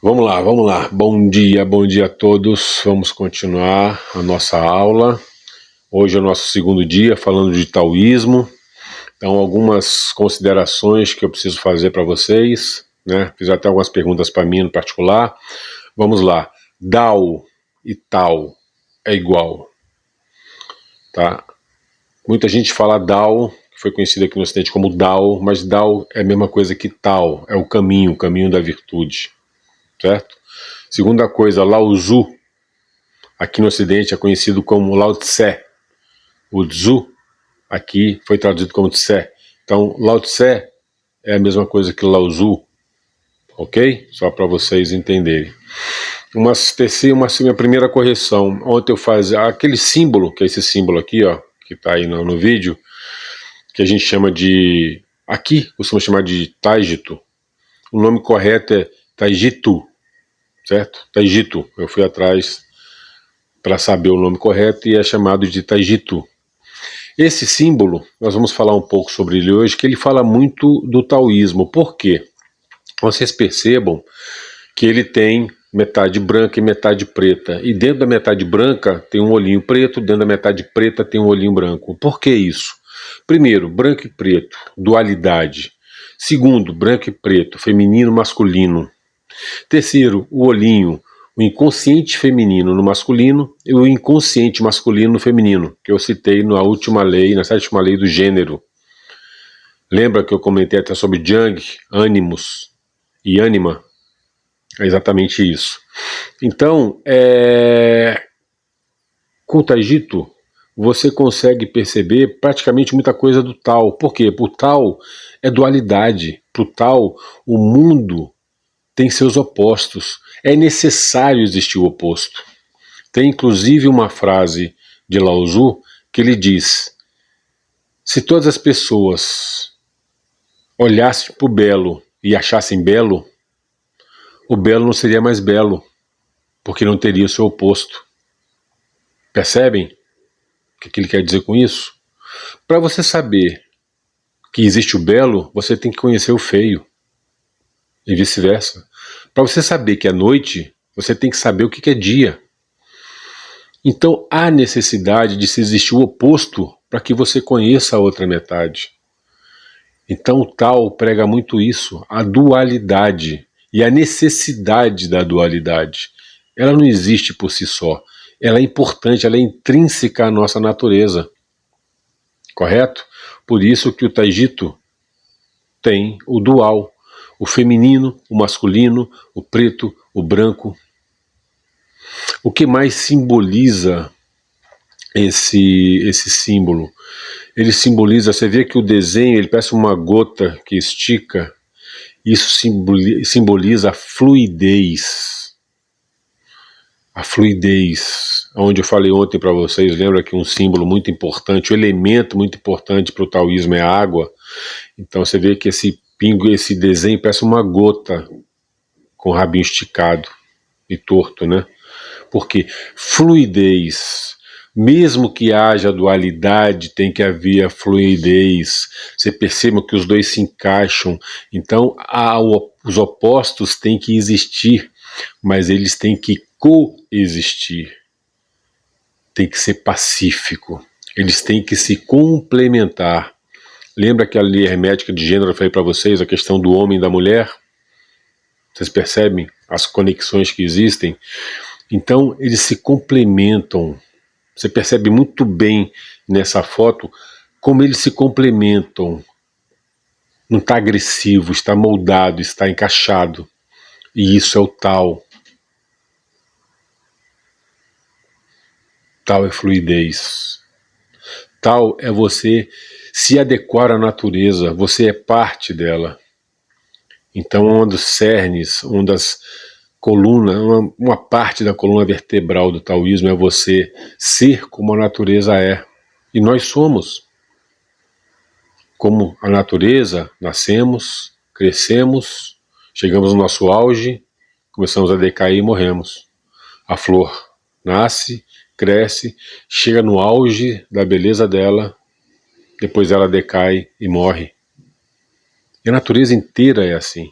Vamos lá. Bom dia a todos. Vamos continuar a nossa aula. Hoje é o nosso segundo dia falando de taoísmo. Então, algumas considerações que eu preciso fazer para vocês, né? Fiz até algumas perguntas para mim no particular. Vamos lá. Dao e Tao é igual, tá? Muita gente fala Dao, que foi conhecido aqui no Ocidente como Dao, mas Dao é a mesma coisa que Tao, é o caminho da virtude, certo? Segunda coisa, Lao Tzu, aqui no Ocidente é conhecido como Lao Tse. O Tzu aqui foi traduzido como Tse. Então, Lao Tse é a mesma coisa que Lao Tzu, ok? Só para vocês entenderem. Uma primeira correção. Ontem eu fazia aquele símbolo, que é esse símbolo aqui, ó, que está aí no vídeo, que a gente chama de, aqui costuma chamar de Taijito. O nome correto é Taijitu, certo? Taijitu. Eu fui atrás para saber o nome correto e é chamado de Taijitu. Esse símbolo, nós vamos falar um pouco sobre ele hoje, que ele fala muito do taoísmo. Por quê? Vocês percebam que ele tem metade branca e metade preta. E dentro da metade branca tem um olhinho preto, dentro da metade preta tem um olhinho branco. Por que isso? Primeiro, branco e preto, dualidade. Segundo, branco e preto, feminino e masculino. Terceiro, o olhinho, o inconsciente feminino no masculino e o inconsciente masculino no feminino, que eu citei na última lei, na sétima lei do gênero. Lembra que eu comentei até sobre Jung, ânimos e ânima? É exatamente isso. Então, com o Taijito, você consegue perceber praticamente muita coisa do Tao. Por quê? Para o Tao é dualidade. Para o Tao, o mundo tem seus opostos. É necessário existir o oposto. Tem inclusive uma frase de Lao Tzu que ele diz: se todas as pessoas olhassem para o belo e achassem belo, o belo não seria mais belo, porque não teria o seu oposto. Percebem o que ele quer dizer com isso? Para você saber que existe o belo, você tem que conhecer o feio, e vice-versa. Para você saber que é noite, você tem que saber o que é dia. Então há necessidade de se existir o oposto para que você conheça a outra metade. Então o Tao prega muito isso, a dualidade e a necessidade da dualidade. Ela não existe por si só. Ela é importante, ela é intrínseca à nossa natureza. Correto? Por isso que o Taijito tem o dual, o feminino, o masculino, o preto, o branco. O que mais simboliza esse símbolo? Ele simboliza, você vê que o desenho ele parece uma gota que estica. Isso simboliza a fluidez. A fluidez, onde eu falei ontem para vocês, lembra que um símbolo muito importante, um elemento muito importante para o taoísmo é a água. Então você vê que esse pingo, esse desenho parece uma gota com o rabinho esticado e torto, né? Porque fluidez, mesmo que haja dualidade, tem que haver a fluidez. Você perceba que os dois se encaixam. Então os opostos têm que existir, mas eles têm que coexistir. Tem que ser pacífico. Eles têm que se complementar. Lembra que a lei hermética de gênero eu falei para vocês, a questão do homem e da mulher? Vocês percebem as conexões que existem? Então, eles se complementam. Você percebe muito bem nessa foto como eles se complementam. Não está agressivo, está moldado, está encaixado. E isso é o Tao. Tao é fluidez. Tao é você se adequar à natureza, você é parte dela. Então, um dos cernes, uma das colunas, uma parte da coluna vertebral do taoísmo é você ser como a natureza é. E nós somos. Como a natureza, nascemos, crescemos, chegamos no nosso auge, começamos a decair e morremos. A flor nasce, cresce, chega no auge da beleza dela, depois ela decai e morre. E a natureza inteira é assim.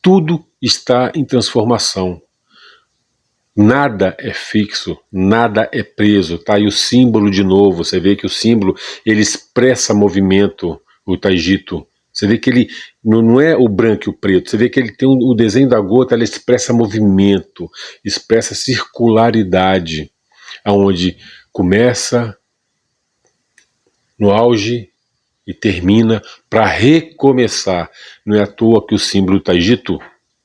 Tudo está em transformação. Nada é fixo, nada é preso, tá? E o símbolo de novo, você vê que o símbolo, ele expressa movimento, o Taijito. Você vê que ele não é o branco e o preto, você vê que ele tem o desenho da gota, ela expressa movimento, expressa circularidade, aonde começa no auge e termina para recomeçar. Não é à toa que o símbolo do Taijito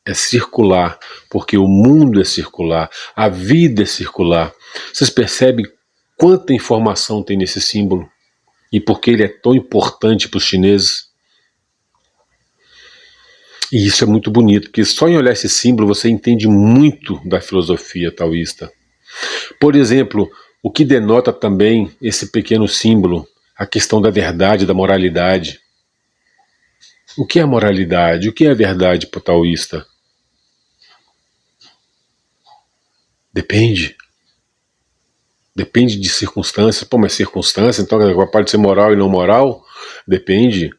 é circular, porque o mundo é circular, a vida é circular. Vocês percebem quanta informação tem nesse símbolo e por que ele é tão importante para os chineses? E isso é muito bonito, porque só em olhar esse símbolo você entende muito da filosofia taoísta. Por exemplo, o que denota também esse pequeno símbolo, a questão da verdade, da moralidade. O que é a moralidade? O que é a verdade para o taoísta? Depende. Depende de circunstâncias. Pô, mas circunstância, então pode ser moral e não moral? Depende.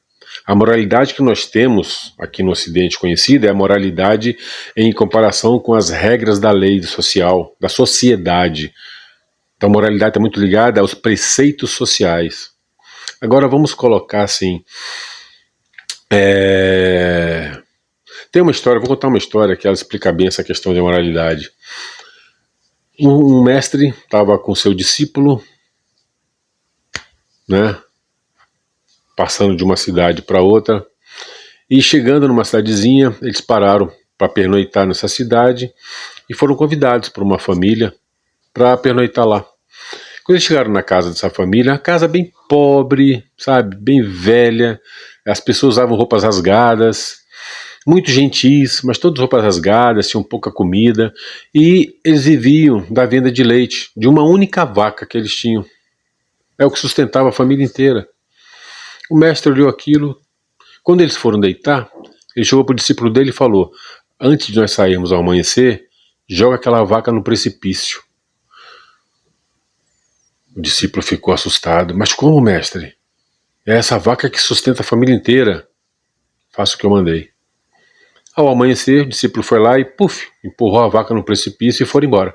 A moralidade que nós temos aqui no Ocidente conhecida é a moralidade em comparação com as regras da lei social, da sociedade. Então a moralidade está muito ligada aos preceitos sociais. Agora vamos colocar assim... Tem uma história, vou contar uma história que ela explica bem essa questão de moralidade. Um mestre estava com seu discípulo, né, passando de uma cidade para outra, e chegando numa cidadezinha, eles pararam para pernoitar nessa cidade e foram convidados por uma família para pernoitar lá. Quando eles chegaram na casa dessa família, uma casa bem pobre, sabe, bem velha, as pessoas usavam roupas rasgadas, muito gentis, mas todas roupas rasgadas, tinham pouca comida, e eles viviam da venda de leite, de uma única vaca que eles tinham. É o que sustentava a família inteira. O mestre olhou aquilo. Quando eles foram deitar, ele chegou para o discípulo dele e falou: antes de nós sairmos ao amanhecer, joga aquela vaca no precipício. O discípulo ficou assustado. Mas como, mestre? É essa vaca que sustenta a família inteira. Faça o que eu mandei. Ao amanhecer, o discípulo foi lá e, puf, empurrou a vaca no precipício e foram embora.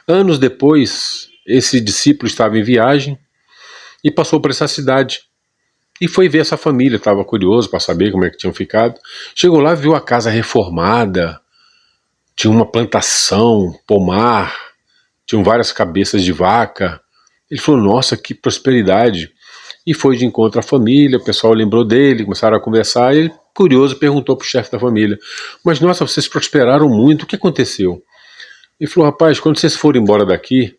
Anos depois, esse discípulo estava em viagem e passou por essa cidade. E foi ver essa família, estava curioso para saber como é que tinham ficado. Chegou lá, viu a casa reformada, tinha uma plantação, pomar, tinham várias cabeças de vaca. Ele falou, nossa, que prosperidade. E foi de encontro à família, o pessoal lembrou dele, começaram a conversar, e ele, curioso, perguntou para o chefe da família, mas nossa, vocês prosperaram muito, o que aconteceu? Ele falou, rapaz, quando vocês foram embora daqui,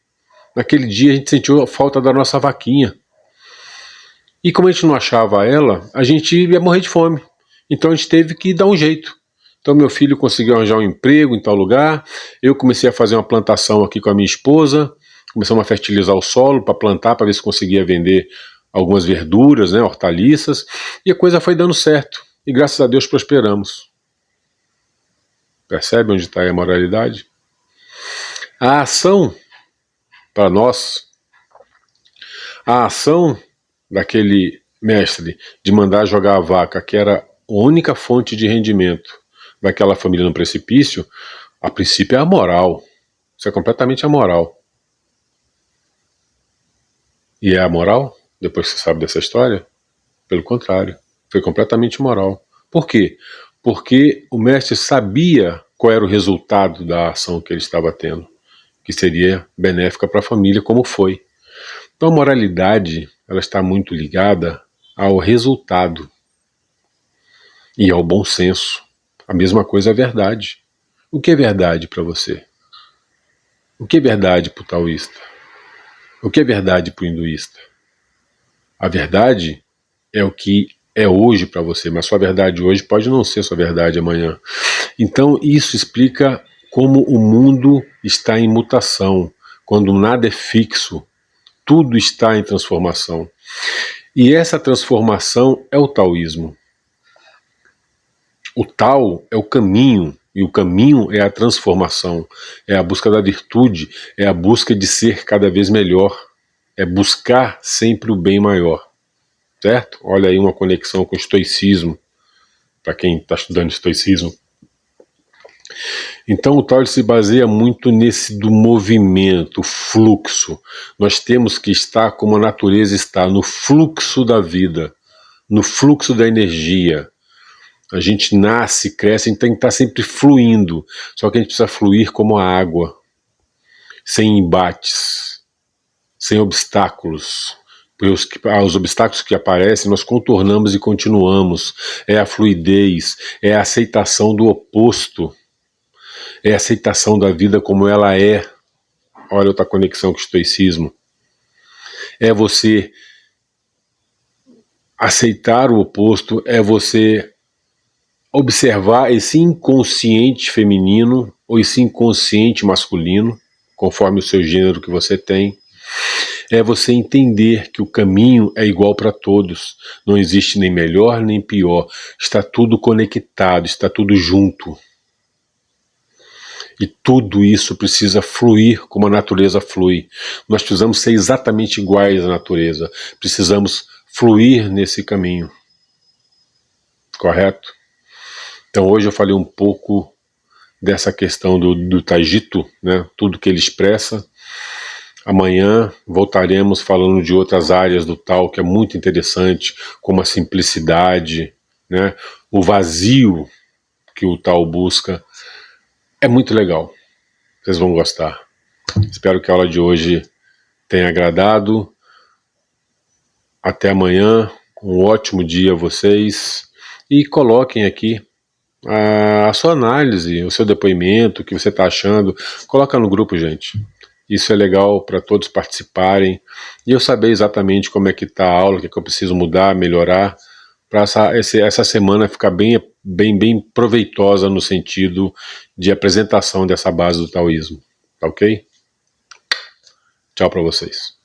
naquele dia a gente sentiu a falta da nossa vaquinha. E como a gente não achava ela, a gente ia morrer de fome. Então a gente teve que dar um jeito. Então meu filho conseguiu arranjar um emprego em tal lugar, eu comecei a fazer uma plantação aqui com a minha esposa, começamos a fertilizar o solo para plantar, para ver se conseguia vender algumas verduras, né, hortaliças, e a coisa foi dando certo. E graças a Deus prosperamos. Percebe onde está a moralidade? A ação, para nós, a ação daquele mestre de mandar jogar a vaca, que era a única fonte de rendimento daquela família no precipício, a princípio é amoral. Isso é completamente amoral. E é amoral? Depois que você sabe dessa história? Pelo contrário, foi completamente moral. Por quê? Porque o mestre sabia qual era o resultado da ação que ele estava tendo, que seria benéfica para a família, como foi. Então a moralidade, ela está muito ligada ao resultado e ao bom senso. A mesma coisa é verdade. O que é verdade para você? O que é verdade para o taoísta? O que é verdade para o hinduísta? A verdade é o que é hoje para você, mas sua verdade hoje pode não ser sua verdade amanhã. Então isso explica como o mundo está em mutação, quando nada é fixo, tudo está em transformação. E essa transformação é o taoísmo. O Tao é o caminho, e o caminho é a transformação, é a busca da virtude, é a busca de ser cada vez melhor, é buscar sempre o bem maior. Certo? Olha aí uma conexão com o estoicismo, para quem está estudando estoicismo. Então o Tao se baseia muito nesse do movimento, fluxo. Nós temos que estar como a natureza está, no fluxo da vida, no fluxo da energia. A gente nasce, cresce, a gente tem que estar sempre fluindo. Só que a gente precisa fluir como a água, sem embates, sem obstáculos. Os obstáculos que aparecem, nós contornamos e continuamos. É a fluidez, é a aceitação do oposto, é a aceitação da vida como ela é. Olha outra conexão com o estoicismo. É você aceitar o oposto, é você observar esse inconsciente feminino ou esse inconsciente masculino, conforme o seu gênero que você tem. É você entender que o caminho é igual para todos. Não existe nem melhor nem pior. Está tudo conectado, está tudo junto. E tudo isso precisa fluir como a natureza flui. Nós precisamos ser exatamente iguais à natureza. Precisamos fluir nesse caminho. Correto? Então hoje eu falei um pouco dessa questão do Taijito, né? Tudo que ele expressa. Amanhã voltaremos falando de outras áreas do Tao que é muito interessante, como a simplicidade, né? O vazio que o Tao busca. É muito legal. Vocês vão gostar. Espero que a aula de hoje tenha agradado. Até amanhã. Um ótimo dia a vocês. E coloquem aqui a sua análise, o seu depoimento, o que você está achando. Coloca no grupo, gente. Isso é legal para todos participarem e eu saber exatamente como é que está a aula, o que eu preciso mudar, melhorar, para essa semana ficar bem proveitosa no sentido de apresentação dessa base do taoísmo. Tá ok? Tchau para vocês.